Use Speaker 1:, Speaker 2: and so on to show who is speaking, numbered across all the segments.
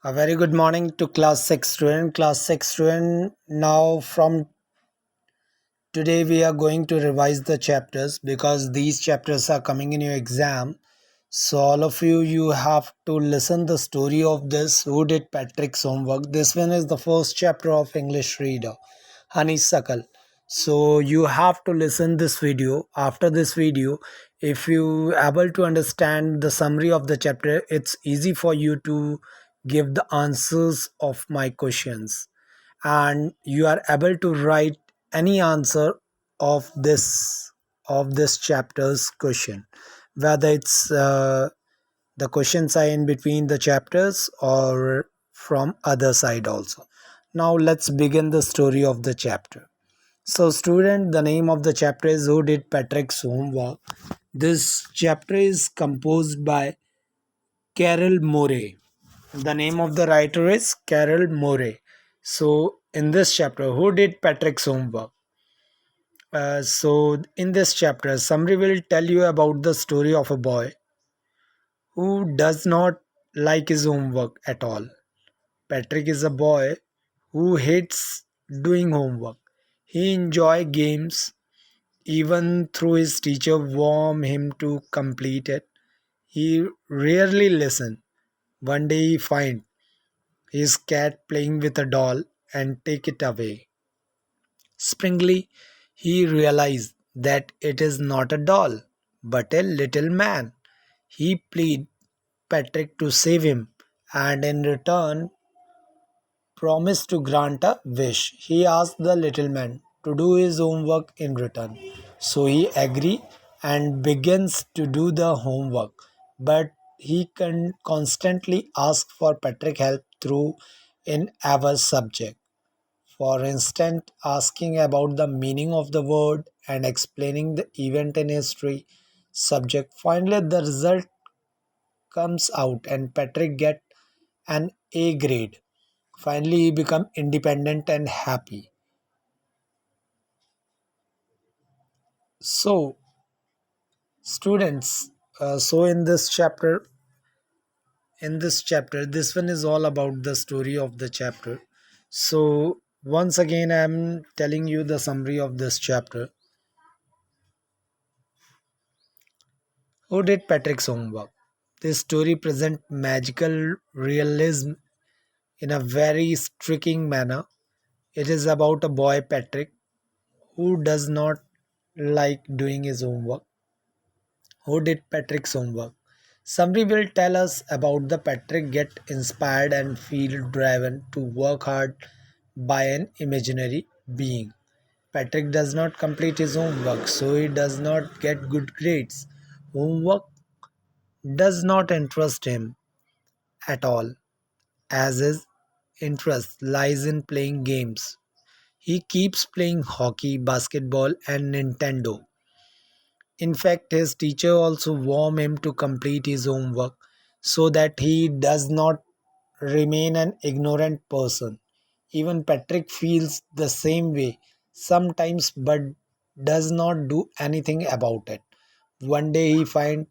Speaker 1: A very good morning to class 6 student. Class 6 student, now from today we are going to revise the chapters because these chapters are coming in your exam. So all of you have to listen the story of this who did Patrick's homework. This one is the first chapter of English reader, Honeysuckle. So you have to listen this video. After this video, if you able to understand the summary of the chapter, it's easy for you to give the answers of my questions, and you are able to write any answer of this chapter's question, whether it's the questions are in between the chapters or from other side also. Now let's begin the story of the chapter. So student, the name of the chapter is who did Patrick's homework. This chapter is composed by Carol Morey. The name of the writer is Carol Morey. So in this chapter, who did Patrick's homework? So in this chapter, summary will tell you about the story of a boy who does not like his homework at all. Patrick is a boy who hates doing homework. He enjoys games even though his teacher warn him to complete it. He rarely listens. One day he finds his cat playing with a doll and take it away. Springly, he realized that it is not a doll, but a little man. He pleaded Patrick to save him, and in return promised to grant a wish. He asked the little man to do his homework in return. So he agreed and begins to do the homework. But he can constantly ask for Patrick help through in our subject. For instance, asking about the meaning of the word and explaining the event in history subject. Finally, the result comes out and Patrick get an A grade. Finally, he become independent and happy. So, students, so in this chapter, this one is all about the story of the chapter. So, once again, I am telling you the summary of this chapter. Who did Patrick's homework? This story presents magical realism in a very striking manner. It is about a boy, Patrick, who does not like doing his homework. Who did Patrick's homework? Summary will tell us about the Patrick get inspired and feel driven to work hard by an imaginary being. Patrick does not complete his homework, so he does not get good grades. Homework does not interest him at all, as his interest lies in playing games. He keeps playing hockey, basketball, and Nintendo. In fact, his teacher also warned him to complete his homework so that he does not remain an ignorant person. Even Patrick feels the same way sometimes but does not do anything about it. One day he finds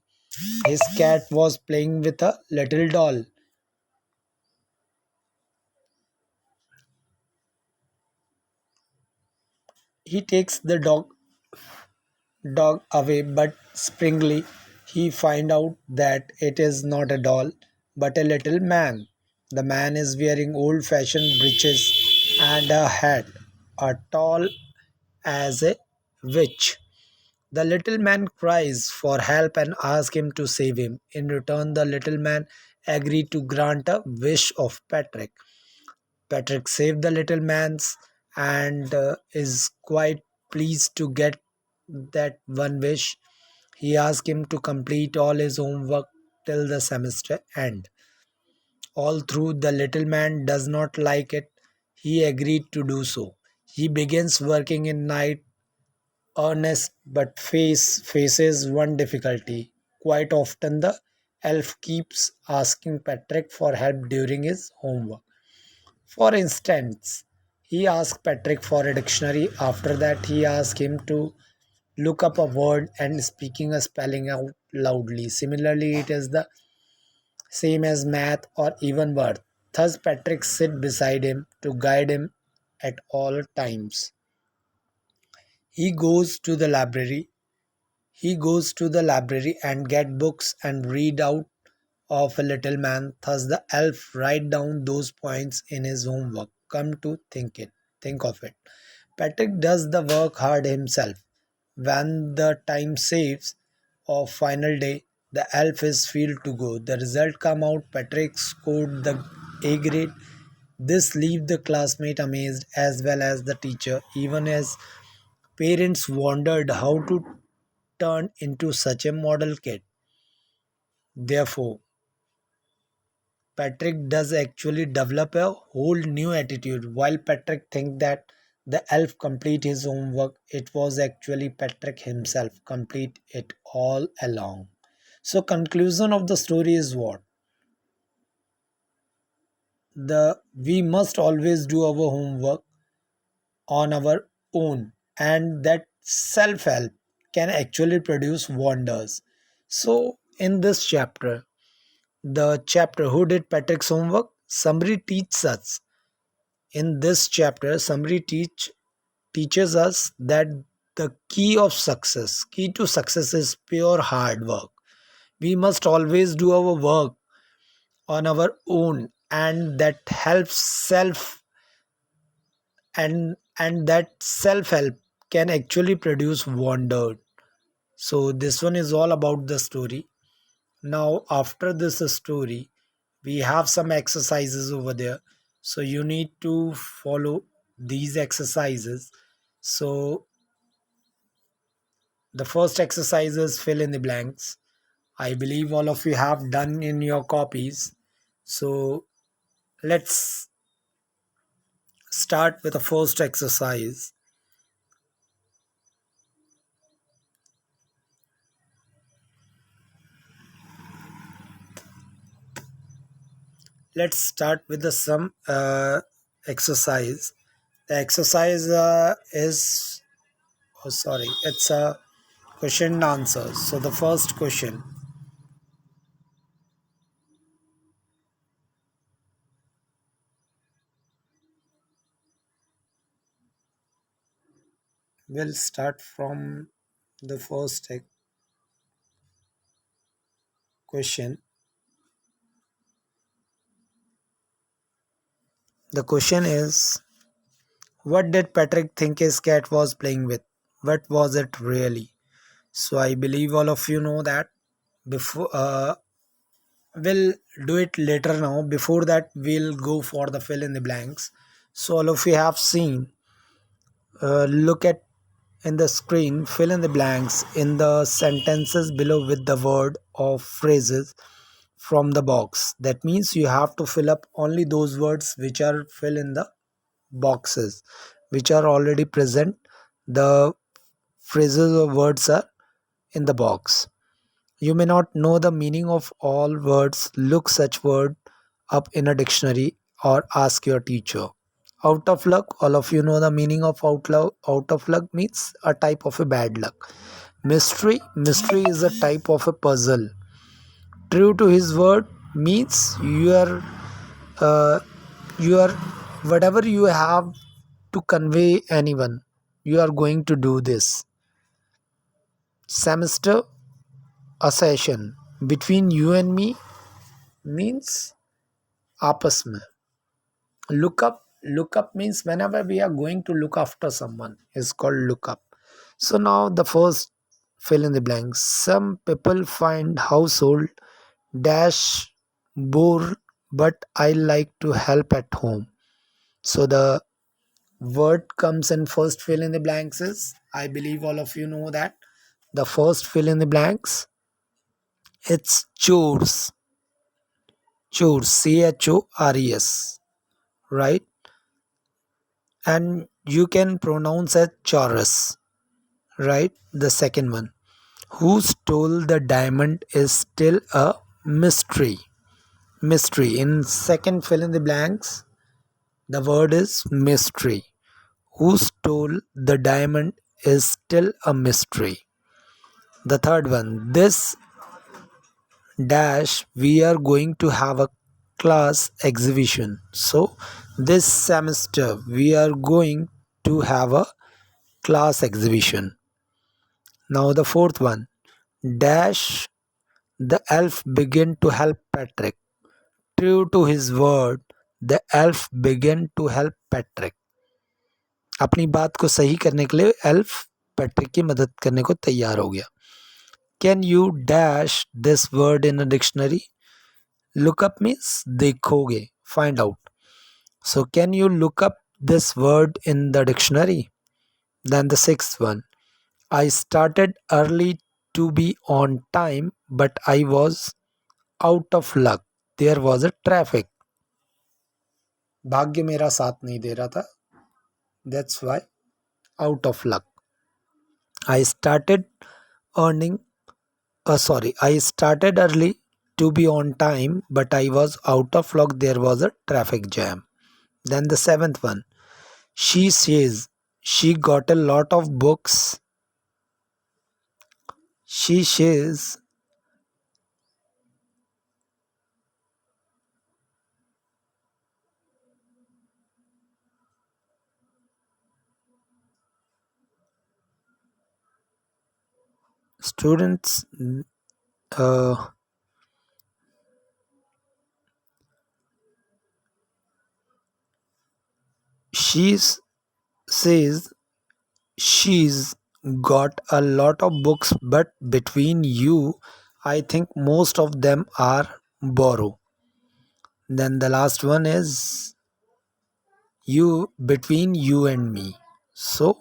Speaker 1: his cat was playing with a little doll. He takes the dog away, but springly he finds out that it is not a doll but a little man. The man is wearing old fashioned breeches and a hat, tall as a witch. The little man cries for help and asks him to save him. In return, the little man agreed to grant a wish of Patrick. Patrick saved the little man's and is quite pleased to get that one wish. He asked him to complete all his homework till the semester end. All through the little man does not like it, he agreed to do so. He begins working in night earnest but faces one difficulty. Quite often the elf keeps asking Patrick for help during his homework. For instance, he asked Patrick for a dictionary. After that, he asked him to look up a word and speaking a spelling out loudly. Similarly, it is the same as math or even birth. Thus, Patrick sit beside him to guide him at all times. He goes to the library. He goes to the library and get books and read out of a little man. Thus, the elf write down those points in his homework. Come to think of it. Patrick does the work hard himself. When the time saves of final day, the elf is feel to go. The result come out. Patrick scored the A grade. This leave the classmate amazed as well as the teacher, even as parents wondered how to turn into such a model kid. Therefore, Patrick does actually develop a whole new attitude. While Patrick think that the elf complete his homework, it was actually Patrick himself complete it all along. So conclusion of the story is what? The we must always do our homework on our own, and that self-help can actually produce wonders. So in this chapter, the chapter who did Patrick's homework, somebody teaches us. In this chapter, somebody teaches us that the key to success is pure hard work. We must always do our work on our own, and that helps self, and that self help can actually produce wonder. So this one is all about the story. Now after this story, we have some exercises over there, so you need to follow these exercises. So the first exercise is fill in the blanks. I believe all of you have done in your copies. So let's start with the first exercise. Let's start with the sum exercise. The exercise is, oh sorry, it's a question and answer. So the first question, we'll start from the first question. The question is, what did Patrick think his cat was playing with? What was it really? So I believe all of you know that. Before we'll do it later now. Before that, we'll go for the fill in the blanks. So all of you have seen. Look at in the screen. Fill in the blanks in the sentences below with the word or phrases from the box. That means you have to fill up only those words which are fill in the boxes, which are already present. The phrases or words are in the box. You may not know the meaning of all words. Look such word up in a dictionary or ask your teacher. Out of luck, all of you know the meaning of out of luck means a type of a bad luck. Mystery is a type of a puzzle. True to his word means uh, you are whatever you have to convey anyone, you are going to do this. Semester a session between you and me means आपस में. Look up means whenever we are going to look after someone is called look up. So now the first fill in the blanks. Some people find household dash bore, but I like to help at home. So the word comes in first fill in the blanks is, I believe all of you know that. The first fill in the blanks, it's chores. Chores, chores, right? And you can pronounce as chorus, right? The second one, who stole the diamond is still a mystery. Mystery in second fill in the blanks, the word is mystery. Who stole the diamond is still a mystery. The third one, this dash we are going to have a class exhibition. So this semester we are going to have a class exhibition. Now the fourth one. Dash the elf began to help Patrick. True to his word, the elf began to help Patrick. अपनी बात को सही करने के लिए elf Patrick की मदद करने को तैयार हो गया. Can you dash this word in a dictionary? Look up means देखोगे, find out. So can you look up this word in the dictionary? Then the sixth one. I started early to be on time, but I was out of luck. There was a traffic. भाग्य मेरा साथ नहीं दे रहा था. That's why out of luck. I started earning. I started early to be on time, but I was out of luck. There was a traffic jam. Then the seventh one. She says she got a lot of books. She says students. Uh, she says she's got a lot of books, but between you, I think most of them are borrow. Then the last one is you, between you and me. So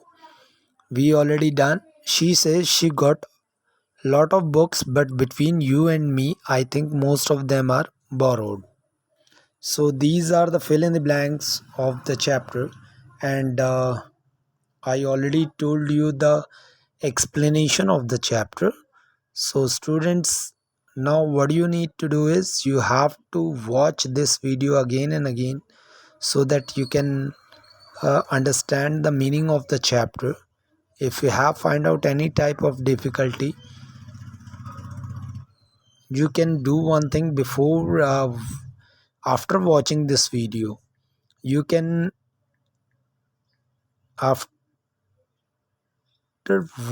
Speaker 1: we already done. She says she got lot of books, but between you and me, I think most of them are borrowed. So these are the fill in the blanks of the chapter, and I already told you the explanation of the chapter. So students, now what you need to do is you have to watch this video again and again so that you can understand the meaning of the chapter. If you have find out any type of difficulty, you can do one thing before after watching this video. You can, after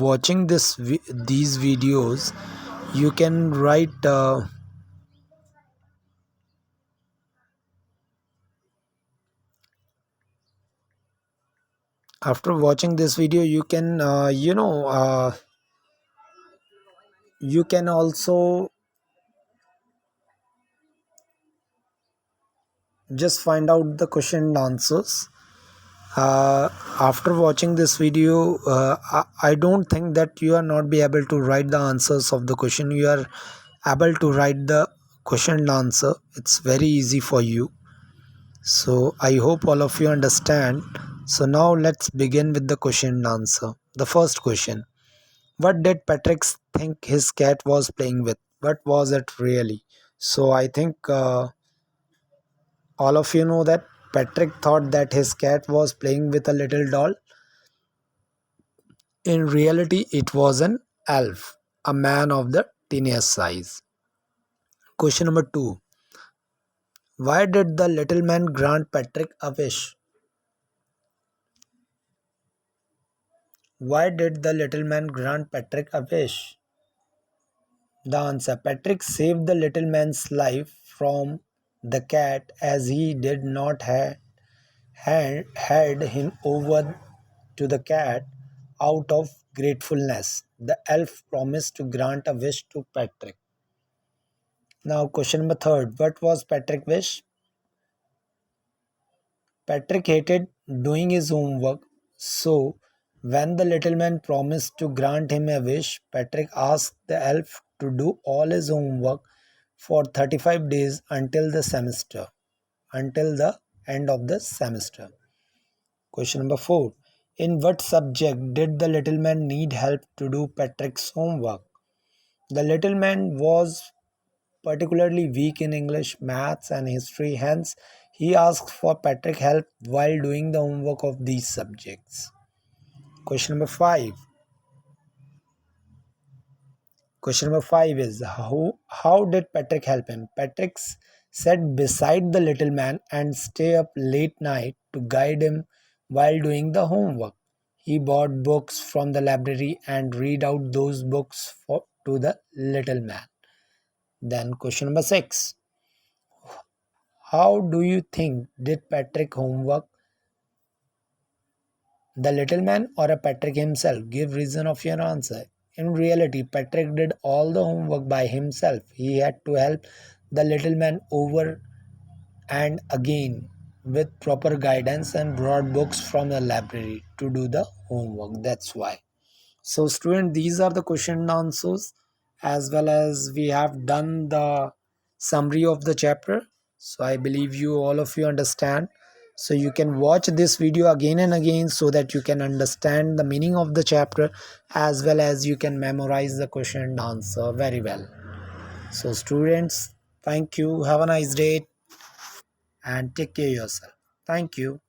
Speaker 1: watching these videos, you can write after watching this video you can you can also just find out the question and answers. After watching this video, I don't think that you are not be able to write the answers of the question. You are able to write the question and answer. It's very easy for you. So I hope all of you understand. So now let's begin with the question and answer. The first question. What did Patrick think his cat was playing with? What was it really? So I think all of you know that Patrick thought that his cat was playing with a little doll. In reality, it was an elf, a man of the tiniest size. Question number 2. Why did the little man grant Patrick a wish? Why did the little man grant Patrick a wish? The answer. Patrick saved the little man's life from the cat as he did not hand him over to the cat out of gratefulness. The elf promised to grant a wish to Patrick. Now, question number 3. What was Patrick's wish? Patrick hated doing his homework, so when the little man promised to grant him a wish, Patrick asked the elf to do all his homework for 35 days until the end of the semester. Question number 4. In what subject did the little man need help to do Patrick's homework? The little man was particularly weak in English, maths, and history, hence, he asked for Patrick help while doing the homework of these subjects. Question number 5. Question number 5 is how did Patrick help him? Patrick sat beside the little man and stay up late night to guide him while doing the homework. He bought books from the library and read out those books to the little man. Then question number 6. How do you think did Patrick homework? The little man or a Patrick himself? Give reason of your answer. In reality, Patrick did all the homework by himself. He had to help the little man over and again with proper guidance and brought books from the library to do the homework. That's why. So, student, these are the question and answers, as well as we have done the summary of the chapter. So, I believe you all of you understand. So, you can watch this video again and again so that you can understand the meaning of the chapter, as well as you can memorize the question and answer very well. So, students, thank you. Have a nice day and take care of yourself. Thank you.